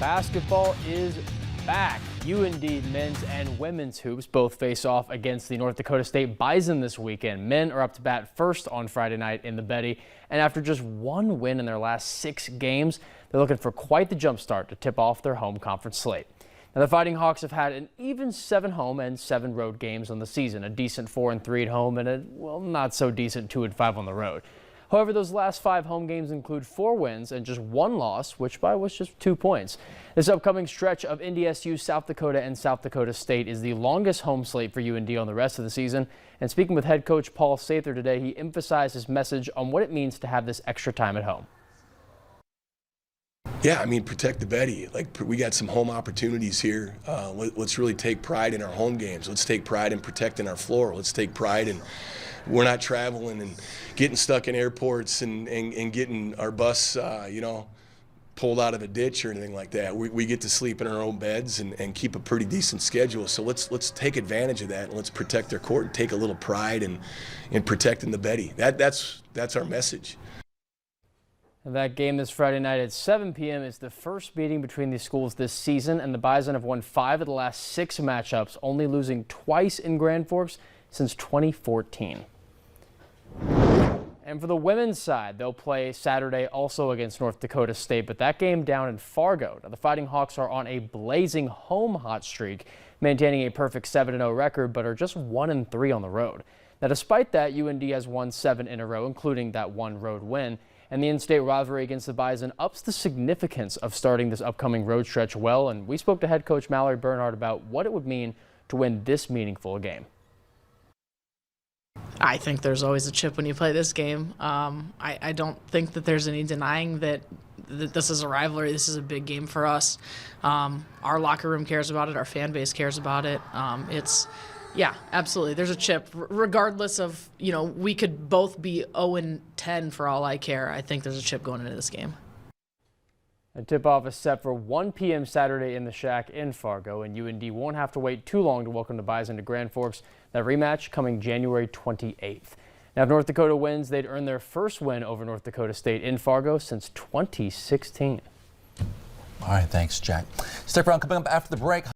Basketball is back. UND men's and women's hoops both face off against the North Dakota State Bison this weekend. Men are up to bat first on Friday night in the Betty, and after just one win in their last 6 games, they're looking for quite the jump start to tip off their home conference slate. Now, the Fighting Hawks have had an even 7 home and 7 road games on the season, a decent 4-3 at home and a, well, not so decent 2-5 on the road. However, those last 5 home games include 4 wins and just 1 loss, which was just 2 points. This upcoming stretch of NDSU, South Dakota, and South Dakota State is the longest home slate for UND on the rest of the season. And speaking with head coach Paul Sather today, he emphasized his message on what it means to have this extra time at home. Yeah, I mean, protect the Betty. Like, we got some home opportunities here. Let's really take pride in our home games. Let's take pride in protecting our floor. Let's take pride in we're not traveling and getting stuck in airports and getting our bus, pulled out of a ditch or anything like that. We get to sleep in our own beds and keep a pretty decent schedule. So let's take advantage of that and let's protect our court and take a little pride in protecting the Betty. That's our message. And that game this Friday night at 7 p.m. is the first meeting between these schools this season, and the Bison have won 5 of the last 6 matchups, only losing twice in Grand Forks since 2014. And for the women's side, they'll play Saturday also against North Dakota State, but that game down in Fargo. Now, the Fighting Hawks are on a blazing home hot streak, maintaining a perfect 7-0 record, but are just 1-3 on the road. Now, despite that, UND has won 7 in a row, including that 1 road win. And the in-state rivalry against the Bison ups the significance of starting this upcoming road stretch well. And we spoke to head coach Mallory Bernhardt about what it would mean to win this meaningful a game. I think there's always a chip when you play this game. I don't think that there's any denying that this is a rivalry. This is a big game for us. Our locker room cares about it. Our fan base cares about it. Yeah, absolutely. There's a chip. Regardless of, we could both be 0-10 for all I care. I think there's a chip going into this game. And tip-off is set for 1 p.m. Saturday in the Shack in Fargo, and UND won't have to wait too long to welcome the Bison to Grand Forks. That rematch coming January 28th. Now, if North Dakota wins, they'd earn their first win over North Dakota State in Fargo since 2016. All right, thanks, Jack. Stick around. Coming up after the break.